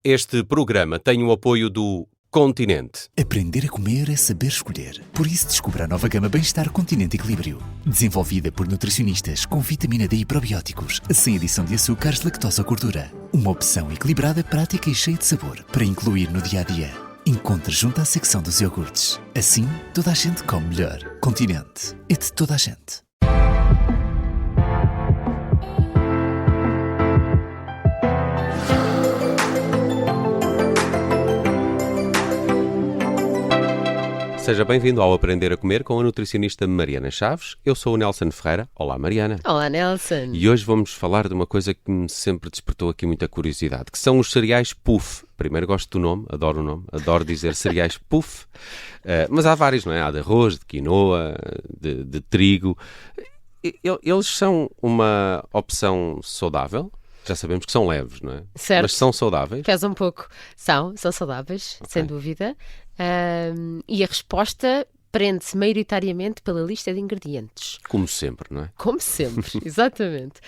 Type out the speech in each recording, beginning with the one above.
Este programa tem o apoio do Continente. Aprender a comer é saber escolher. Por isso descubra a nova gama Bem-Estar Continente Equilíbrio. Desenvolvida por nutricionistas com vitamina D e probióticos, sem adição de açúcares, lactose ou gordura. Uma opção equilibrada, prática e cheia de sabor para incluir no dia-a-dia. Encontre junto à secção dos iogurtes. Assim, toda a gente come melhor. Continente. É de toda a gente. Seja bem-vindo ao Aprender a Comer com a nutricionista Mariana Chaves. Eu sou o Nelson Ferreira. Olá, Mariana. Olá, Nelson. E hoje vamos falar de uma coisa que me sempre despertou aqui muita curiosidade, que são os cereais puff. Primeiro, gosto do nome, adoro o nome, adoro dizer cereais puff, mas há vários, não é? Há de arroz, de quinoa, de trigo. Eles são uma opção saudável? Já sabemos que são leves, não é? Certo. Mas são saudáveis? Pesa um pouco. São saudáveis, Okay. sem dúvida. E a resposta prende-se maioritariamente pela lista de ingredientes. Como sempre, não é? Como sempre, exatamente.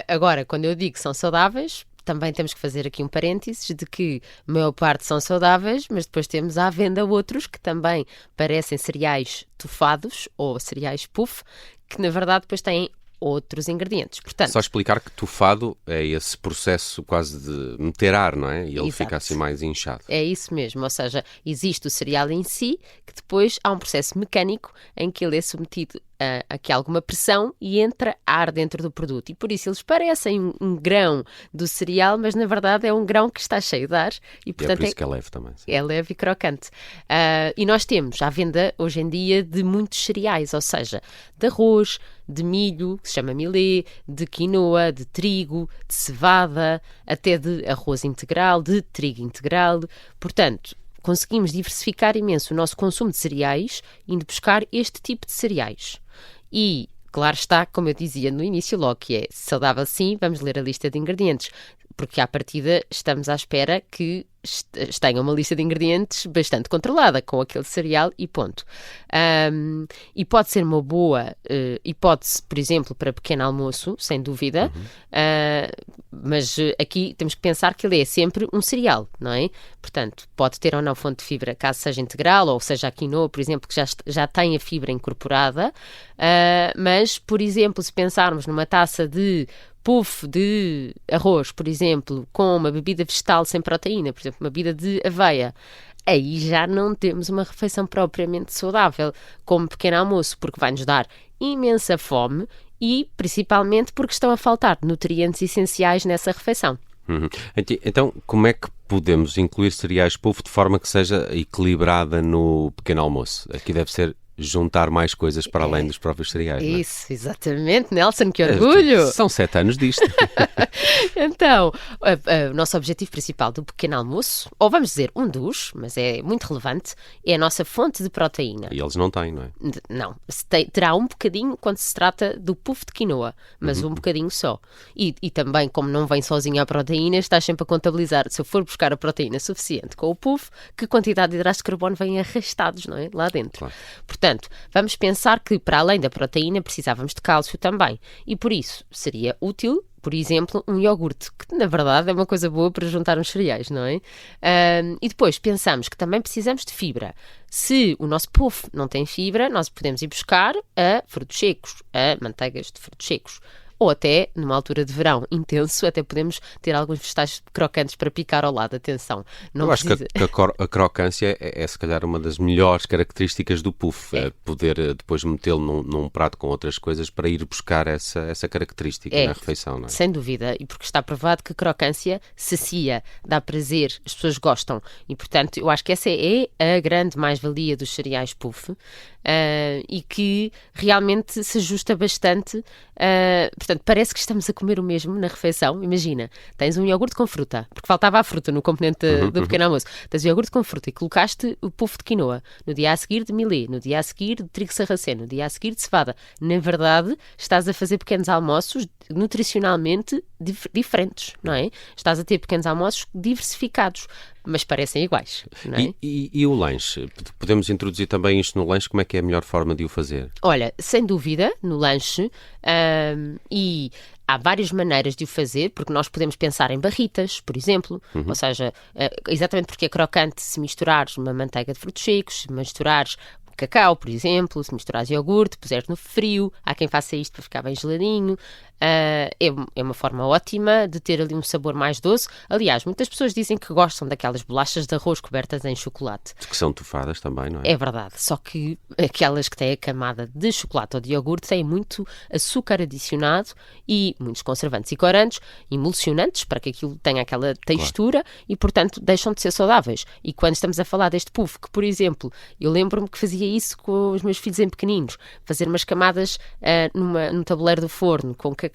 Agora, quando eu digo que são saudáveis, também temos que fazer aqui um parênteses de que a maior parte são saudáveis, mas depois temos à venda outros que também parecem cereais tufados ou cereais puff, que na verdade depois têm outros ingredientes. Portanto, Só explicar que tufado é esse processo quase de meter ar, não é? E ele Exato. fica assim mais inchado. é isso mesmo, ou seja, existe o cereal em si, que depois há um processo mecânico em que ele é submetido a alguma pressão e entra ar dentro do produto. E por isso eles parecem um grão do cereal, mas na verdade é um grão que está cheio de ar. E, portanto, é por isso que é leve também. Sim. é leve e crocante. E nós temos à venda hoje em dia de muitos cereais, ou seja, de arroz, de milho, que se chama milê, de quinoa, de trigo, de cevada, até de arroz integral, de trigo integral. Portanto, conseguimos diversificar imenso o nosso consumo de cereais, indo buscar este tipo de cereais. E, claro está, como eu dizia no início logo, que é saudável sim, vamos ler a lista de ingredientes, porque à partida estamos à espera que tenha uma lista de ingredientes bastante controlada com aquele cereal e ponto. E pode ser uma boa hipótese, por exemplo, para pequeno almoço, sem dúvida, mas aqui temos que pensar que ele é sempre um cereal, não é? Portanto, pode ter ou não fonte de fibra, caso seja integral, ou seja a quinoa, por exemplo, que já tem a fibra incorporada, mas, por exemplo, se pensarmos numa taça de puff de arroz, por exemplo, com uma bebida vegetal sem proteína, por exemplo, uma bebida de aveia, aí já não temos uma refeição propriamente saudável como pequeno almoço, porque vai-nos dar imensa fome e, principalmente, porque estão a faltar nutrientes essenciais nessa refeição. Então, como é que podemos incluir cereais puff de forma que seja equilibrada no pequeno almoço? Aqui deve ser juntar mais coisas para além dos próprios cereais, não é? Isso, exatamente, Nelson, que orgulho! São 7 anos disto. Então, o nosso objetivo principal do pequeno almoço, ou vamos dizer um dos, mas é muito relevante, é a nossa fonte de proteína. E eles não têm, não é? Não, terá um bocadinho quando se trata do puff de quinoa, mas um bocadinho só. E também, como não vem sozinha a proteína, estás sempre a contabilizar, se eu for buscar a proteína suficiente com o puff, que quantidade de hidratos de carbono vêm arrastados, não é? Lá dentro. Claro. Portanto, vamos pensar que para além da proteína precisávamos de cálcio também. E por isso seria útil, por exemplo, um iogurte, que na verdade é uma coisa boa para juntar uns cereais, não é? E depois pensamos que também precisamos de fibra. Se o nosso puff não tem fibra, nós podemos ir buscar a frutos secos, a manteigas de frutos secos. Ou até, numa altura de verão intenso, até podemos ter alguns vegetais crocantes para picar ao lado. Atenção. Não Eu acho precisa... que a crocância é se calhar uma das melhores características do puff. É poder depois metê-lo num prato com outras coisas para ir buscar essa característica na refeição, não é? Sem dúvida. E porque está provado que crocância sacia, dá prazer, as pessoas gostam. E, portanto, eu acho que essa é a grande mais-valia dos cereais puff. E que realmente se ajusta bastante. Portanto, parece que estamos a comer o mesmo na refeição. Imagina, tens um iogurte com fruta, porque faltava a fruta no componente do pequeno almoço. Tens o iogurte com fruta e colocaste o puff de quinoa. No dia a seguir de milê, no dia a seguir de trigo sarraceno, no dia a seguir de cevada. Na verdade, estás a fazer pequenos almoços nutricionalmente diferentes, não é? Estás a ter pequenos almoços diversificados. mas parecem iguais, não é? E o lanche? Podemos introduzir também isto no lanche? Como é que é a melhor forma de o fazer? Olha, sem dúvida, no lanche, e há várias maneiras de o fazer, porque nós podemos pensar em barritas, por exemplo, ou seja, exatamente porque é crocante se misturares uma manteiga de frutos secos, se misturares cacau, por exemplo, se misturares iogurte, puseres no frio, há quem faça isto para ficar bem geladinho. É uma forma ótima de ter ali um sabor mais doce. Aliás, muitas pessoas dizem que gostam daquelas bolachas de arroz cobertas em chocolate. Que são tufadas também, não é? É verdade, só que aquelas que têm a camada de chocolate ou de iogurte têm muito açúcar adicionado e muitos conservantes e corantes, emulsionantes, para que aquilo tenha aquela textura e, portanto, deixam de ser saudáveis. E quando estamos a falar deste puff, que, por exemplo, eu lembro-me que fazia isso com os meus filhos em pequeninos, fazer umas camadas no tabuleiro do forno, com cacau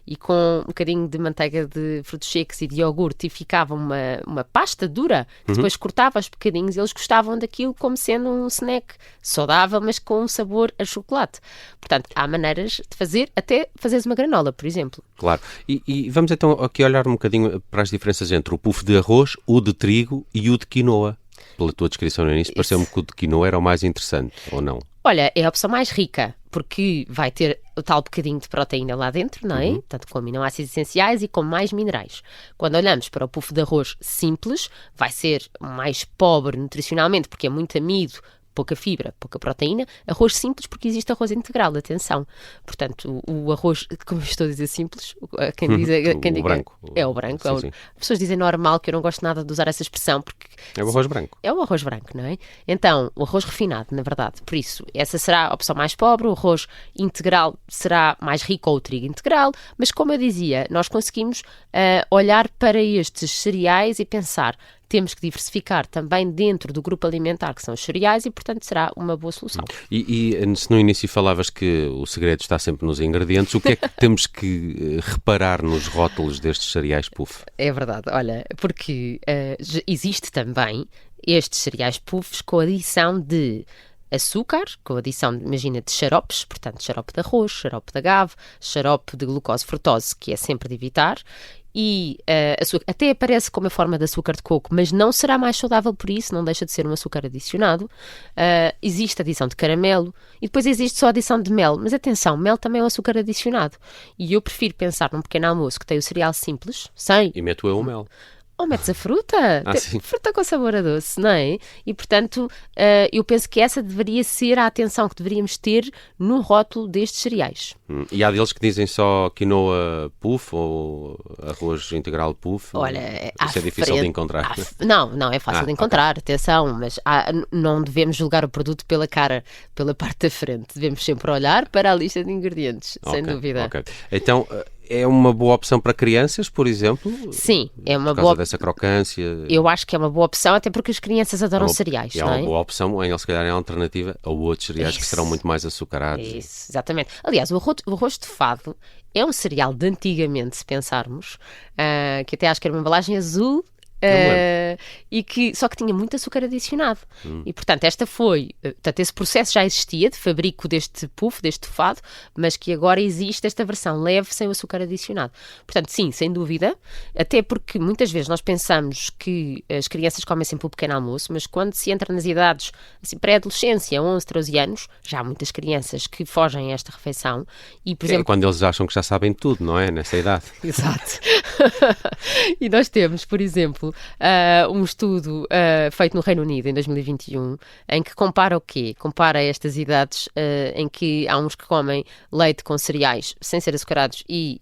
e com um bocadinho de manteiga de frutos secos e de iogurte, e ficava uma pasta dura, que depois cortava aos bocadinhos, e eles gostavam daquilo como sendo um snack saudável, mas com um sabor a chocolate. Portanto, há maneiras de fazer, até fazeres uma granola, por exemplo. Claro. E vamos então aqui olhar um bocadinho para as diferenças entre o puff de arroz, o de trigo e o de quinoa. Pela tua descrição no início, pareceu-me que o de quinoa era o mais interessante, ou não? Olha, é a opção mais rica, porque vai ter o tal bocadinho de proteína lá dentro, não é? Tanto com aminoácidos essenciais e com mais minerais. Quando olhamos para o puff de arroz simples, vai ser mais pobre nutricionalmente, porque é muito amido, pouca fibra, pouca proteína. Arroz simples porque existe arroz integral, atenção. Portanto, o arroz, como eu estou a dizer simples, quem diz o branco. É o branco. Sim, sim. As pessoas dizem normal, que eu não gosto nada de usar essa expressão, porque é o arroz branco. É o arroz branco, não é? Então, o arroz refinado, na verdade. Por isso, essa será a opção mais pobre. O arroz integral será mais rico, ou o trigo integral. Mas, como eu dizia, nós conseguimos olhar para estes cereais e pensar, temos que diversificar também dentro do grupo alimentar, que são os cereais, e, portanto, será uma boa solução. E se no início falavas que o segredo está sempre nos ingredientes, o que é que temos que reparar nos rótulos destes cereais puff? É verdade, olha, porque existe também estes cereais puffs com adição de açúcar, com adição, imagina, de xaropes, portanto, xarope de arroz, xarope de agave, xarope de glucose frutose, que é sempre de evitar, e açúcar, até aparece como a forma de açúcar de coco, mas não será mais saudável por isso, não deixa de ser um açúcar adicionado. Existe adição de caramelo e depois existe só adição de mel, mas atenção, mel também é um açúcar adicionado, e eu prefiro pensar num pequeno almoço que tem o cereal simples, sem... E meto eu o mel. Ou metes a fruta, sim. Fruta com sabor a doce, não é? E, portanto, eu penso que essa deveria ser a atenção que deveríamos ter no rótulo destes cereais. E há deles que dizem só quinoa puff ou arroz integral puff? Olha, isso é difícil de encontrar. Não, é fácil de encontrar, atenção, mas não devemos julgar o produto pela cara, pela parte da frente. Devemos sempre olhar para a lista de ingredientes, sem dúvida. Ok. Então... é uma boa opção para crianças, por exemplo? Sim, é uma boa... Por causa dessa crocância? Eu acho que é uma boa opção, até porque as crianças adoram cereais, não é? É uma boa opção, se calhar é uma alternativa a outros cereais que serão muito mais açucarados. Isso, exatamente. Aliás, o arroz estofado é um cereal de antigamente, se pensarmos, que até acho que era uma embalagem azul, só que tinha muito açúcar adicionado. E, portanto, esse processo já existia de fabrico deste puff, deste estofado, mas que agora existe esta versão leve sem o açúcar adicionado. Portanto, sim, sem dúvida, até porque muitas vezes nós pensamos que as crianças comem sempre o pequeno almoço, mas quando se entra nas idades, assim, pré-adolescência, 11, 13 anos, já há muitas crianças que fogem a esta refeição e, por exemplo... quando eles acham que já sabem tudo, não é? Nessa idade. Exato. E nós temos, por exemplo, um estudo feito no Reino Unido em 2021, em que compara o quê? Compara estas idades em que há uns que comem leite com cereais sem ser açucarados e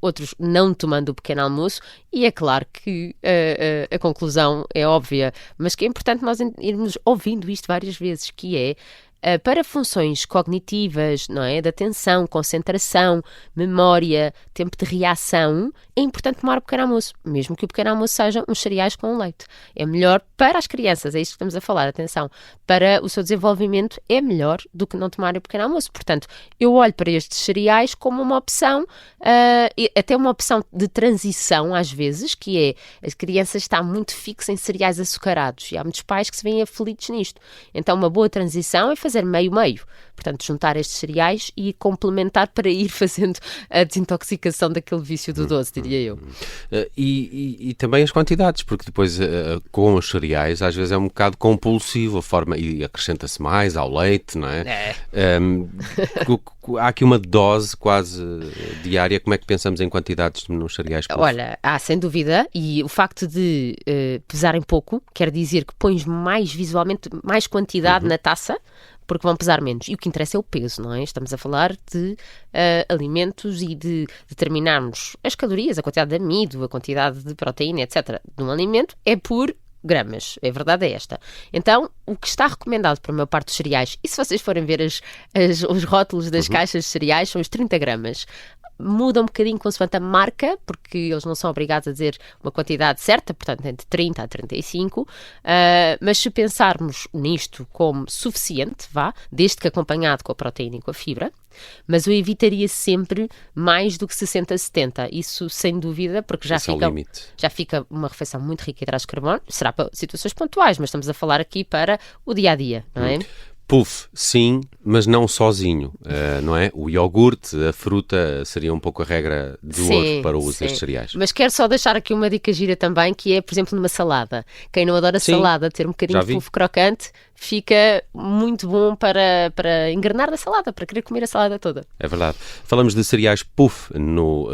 outros não tomando o pequeno almoço, e é claro que a conclusão é óbvia, mas que é importante nós irmos ouvindo isto várias vezes, que é para funções cognitivas, não é? De atenção, concentração, memória, tempo de reação, é importante tomar o pequeno almoço, mesmo que o pequeno almoço seja uns cereais com leite. É melhor para as crianças, é isto que estamos a falar, atenção. Para o seu desenvolvimento é melhor do que não tomar o pequeno almoço. Portanto, eu olho para estes cereais como uma opção, até uma opção de transição às vezes, que é, as crianças estão muito fixas em cereais açucarados e há muitos pais que se veem aflitos nisto. Então, uma boa transição é fazer meio-meio. Portanto, juntar estes cereais e complementar para ir fazendo a desintoxicação daquele vício do doce, diria eu. E também as quantidades, porque depois com os cereais às vezes é um bocado compulsivo a forma, e acrescenta-se mais ao leite, não é? Há aqui uma dose quase diária. Como é que pensamos em quantidades nos cereais? Olha, há sem dúvida, e o facto de pesarem pouco quer dizer que pões visualmente mais quantidade na taça, porque vão pesar menos. E o que interessa é o peso, não é? Estamos a falar de alimentos e de determinarmos as calorias, a quantidade de amido, a quantidade de proteína, etc. de um alimento é por gramas. A verdade é esta. Então, o que está recomendado para a maior parte dos cereais, e se vocês forem ver os rótulos das caixas de cereais, são os 30 gramas. Muda um bocadinho consoante a marca, porque eles não são obrigados a dizer uma quantidade certa, portanto entre 30 a 35, mas se pensarmos nisto como suficiente, desde que acompanhado com a proteína e com a fibra, mas eu evitaria sempre mais do que 60 a 70, isso sem dúvida, porque já fica uma refeição muito rica em hidratos de carbono, será para situações pontuais, mas estamos a falar aqui para o dia-a-dia, não é? Puff, sim, mas não sozinho, não é? O iogurte, a fruta seria um pouco a regra de ouro para o uso destes cereais. Mas quero só deixar aqui uma dica gira também, que é, por exemplo, numa salada. Quem não adora salada, ter um bocadinho de puff crocante, fica muito bom para engrenar da salada, para querer comer a salada toda. É verdade. Falamos de cereais puff no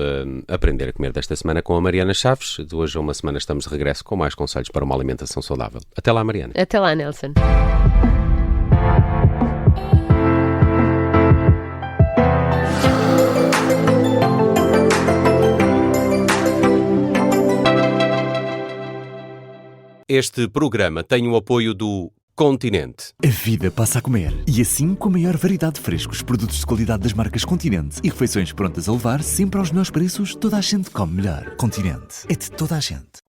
Aprender a Comer desta semana com a Mariana Chaves. De hoje a uma semana estamos de regresso com mais conselhos para uma alimentação saudável. Até lá, Mariana. Até lá, Nelson. Este programa tem o apoio do Continente. A vida passa a comer. E assim, com a maior variedade de frescos, produtos de qualidade das marcas Continente e refeições prontas a levar sempre aos melhores preços, toda a gente come melhor. Continente. É de toda a gente.